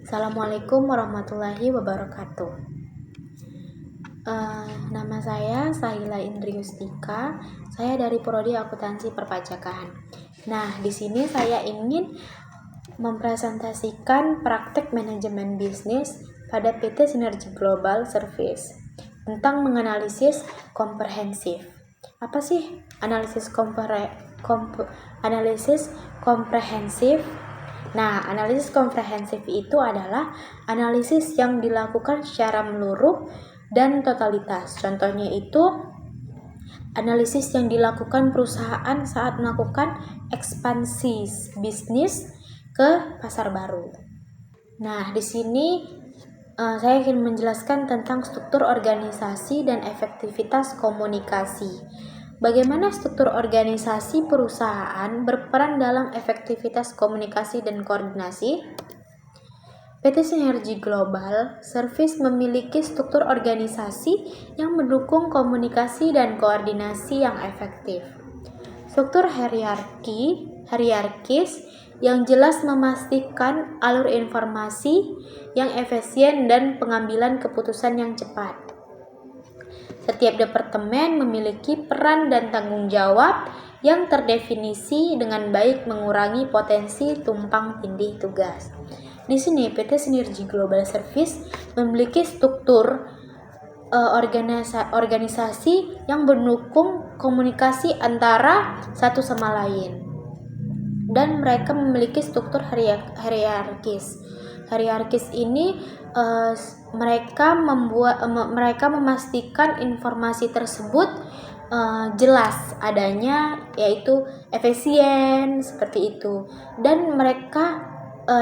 Assalamualaikum warahmatullahi wabarakatuh. Nama saya Sahila Indriustika. Saya dari Prodi Akuntansi Perpajakan. Nah, di sini saya ingin mempresentasikan praktek manajemen bisnis pada PT Sinergi Global Service tentang menganalisis komprehensif. Apa sih analisis komprehensif? Nah, analisis komprehensif itu adalah analisis yang dilakukan secara menyeluruh dan totalitas. Contohnya itu analisis yang dilakukan perusahaan saat melakukan ekspansi bisnis ke pasar baru. Nah, di sini saya ingin menjelaskan tentang struktur organisasi dan efektivitas komunikasi. Bagaimana struktur organisasi perusahaan berperan dalam efektivitas komunikasi dan koordinasi? PT Sinergi Global Service memiliki struktur organisasi yang mendukung komunikasi dan koordinasi yang efektif. Struktur hierarkis yang jelas memastikan alur informasi yang efisien dan pengambilan keputusan yang cepat. Setiap departemen memiliki peran dan tanggung jawab yang terdefinisi dengan baik mengurangi potensi tumpang tindih tugas. Di sini PT Sinergi Global Service memiliki struktur organisasi yang mendukung komunikasi antara satu sama lain. Dan mereka memiliki struktur hierarkis. Hierarkis ini mereka memastikan informasi tersebut jelas adanya, yaitu efisien seperti itu, dan mereka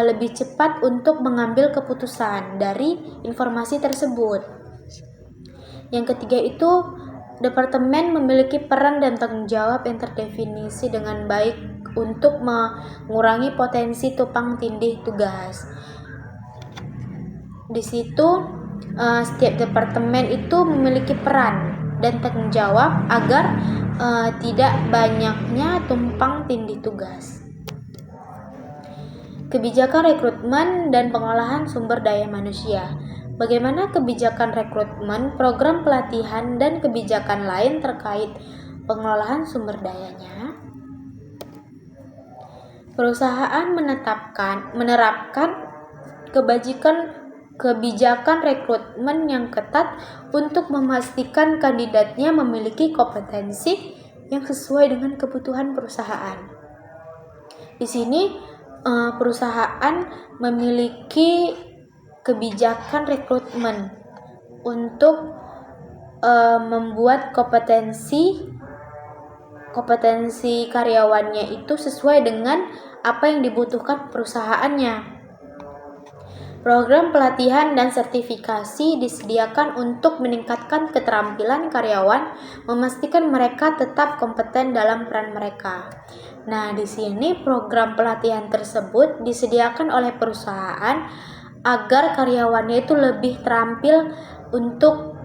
lebih cepat untuk mengambil keputusan dari informasi tersebut. Yang ketiga itu departemen memiliki peran dan tanggung jawab yang terdefinisi dengan baik untuk mengurangi potensi tumpang tindih tugas. Di situ setiap departemen itu memiliki peran dan tanggung jawab agar tidak banyaknya tumpang tindih tugas. Kebijakan rekrutmen dan pengolahan sumber daya manusia. Bagaimana kebijakan rekrutmen, program pelatihan, dan kebijakan lain terkait pengelolaan sumber dayanya? Perusahaan menerapkan kebijakan rekrutmen yang ketat untuk memastikan kandidatnya memiliki kompetensi yang sesuai dengan kebutuhan perusahaan. Di sini perusahaan memiliki kebijakan rekrutmen untuk membuat kompetensi karyawannya itu sesuai dengan apa yang dibutuhkan perusahaannya. Program pelatihan dan sertifikasi disediakan untuk meningkatkan keterampilan karyawan, memastikan mereka tetap kompeten dalam peran mereka. Nah, di sini program pelatihan tersebut disediakan oleh perusahaan agar karyawannya itu lebih terampil untuk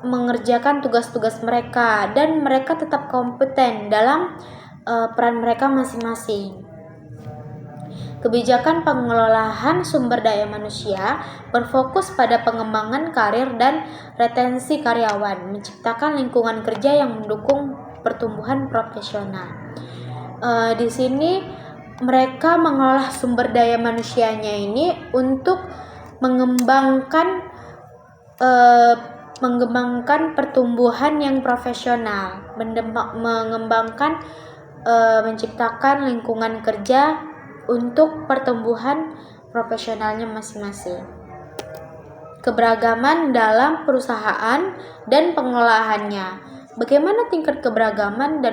mengerjakan tugas-tugas mereka dan mereka tetap kompeten dalam peran mereka masing-masing. Kebijakan pengelolaan sumber daya manusia berfokus pada pengembangan karir dan retensi karyawan, menciptakan lingkungan kerja yang mendukung pertumbuhan profesional. Di sini mereka mengolah sumber daya manusianya ini untuk mengembangkan pertumbuhan yang profesional, menciptakan lingkungan kerja untuk pertumbuhan profesionalnya masing-masing. Keberagaman dalam perusahaan dan pengolahannya. Bagaimana tingkat keberagaman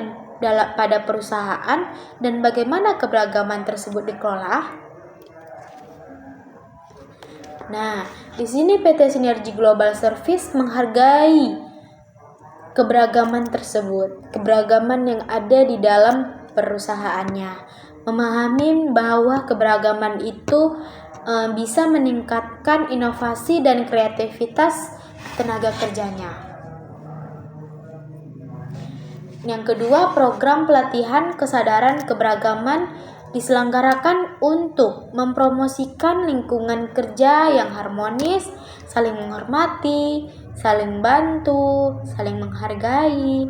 pada perusahaan dan bagaimana keberagaman tersebut dikelola? Nah, di sini PT Sinergi Global Service menghargai keberagaman tersebut, keberagaman yang ada di dalam perusahaannya. Memahami bahwa keberagaman itu bisa meningkatkan inovasi dan kreativitas tenaga kerjanya. Yang kedua, program pelatihan kesadaran keberagaman diselenggarakan untuk mempromosikan lingkungan kerja yang harmonis, saling menghormati, saling bantu, saling menghargai.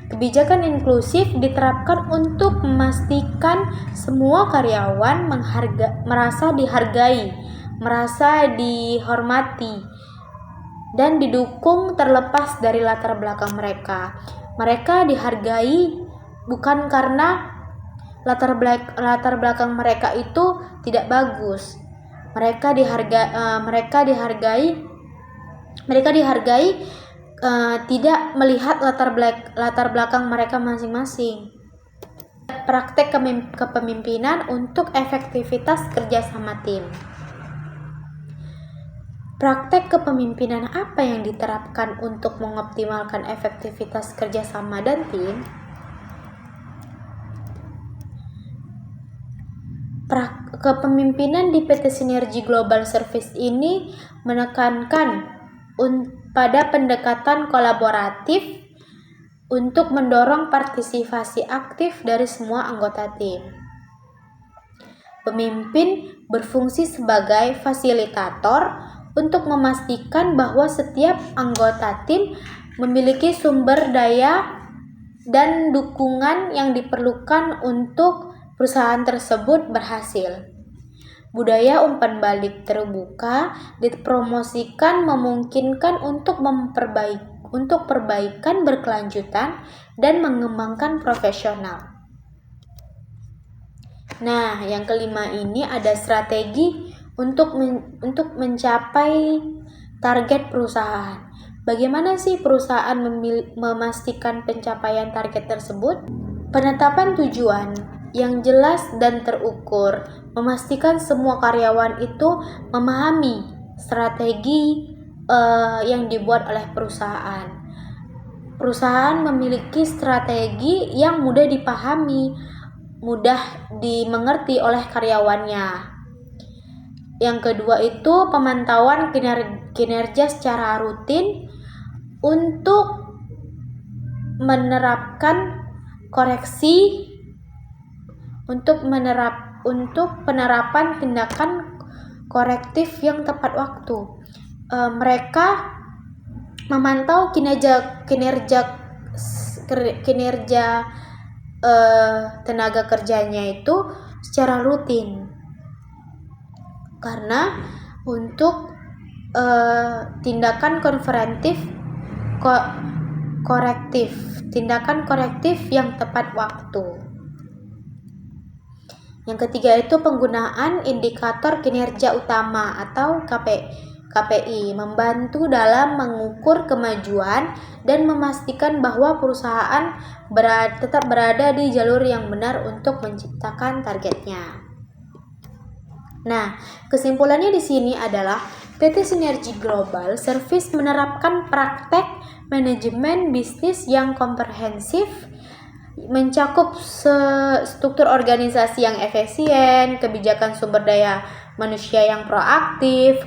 Kebijakan inklusif diterapkan untuk memastikan semua karyawan merasa dihargai, merasa dihormati, dan didukung terlepas dari latar belakang mereka. Mereka dihargai bukan karena latar belakang mereka itu tidak bagus. Mereka dihargai tidak melihat latar belakang mereka masing-masing. Praktek kepemimpinan untuk efektivitas kerja sama tim. Praktek kepemimpinan apa yang diterapkan untuk mengoptimalkan efektivitas kerja sama dan tim? Kepemimpinan di PT Sinergi Global Service ini menekankan pada pendekatan kolaboratif untuk mendorong partisipasi aktif dari semua anggota tim. Pemimpin berfungsi sebagai fasilitator untuk memastikan bahwa setiap anggota tim memiliki sumber daya dan dukungan yang diperlukan untuk perusahaan tersebut berhasil. Budaya umpan balik terbuka dipromosikan memungkinkan untuk perbaikan berkelanjutan dan mengembangkan profesional. Nah, yang kelima ini ada strategi untuk mencapai target perusahaan. Bagaimana sih perusahaan memastikan pencapaian target tersebut? Penetapan tujuan yang jelas dan terukur, memastikan semua karyawan itu memahami strategi yang dibuat oleh perusahaan. Perusahaan memiliki strategi yang mudah dipahami, mudah dimengerti oleh karyawannya. Yang kedua itu pemantauan kinerja secara rutin untuk menerapkan koreksi untuk penerapan tindakan korektif yang tepat waktu. Mereka memantau kinerja tenaga kerjanya itu secara rutin, karena untuk tindakan korektif yang tepat waktu. Yang ketiga itu penggunaan indikator kinerja utama atau KPI, membantu dalam mengukur kemajuan dan memastikan bahwa perusahaan tetap berada di jalur yang benar untuk menciptakan targetnya. Nah, kesimpulannya di sini adalah PT Sinergi Global Service menerapkan praktek manajemen bisnis yang komprehensif, mencakup struktur organisasi yang efisien, kebijakan sumber daya manusia yang proaktif,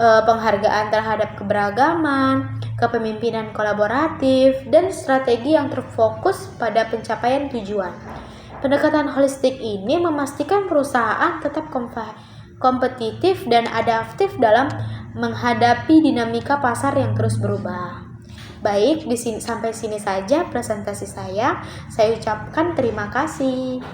penghargaan terhadap keberagaman, kepemimpinan kolaboratif, dan strategi yang terfokus pada pencapaian tujuan. Pendekatan holistik ini memastikan perusahaan tetap kompetitif dan adaptif dalam menghadapi dinamika pasar yang terus berubah. Baik, sampai sini saja presentasi saya. Saya ucapkan terima kasih.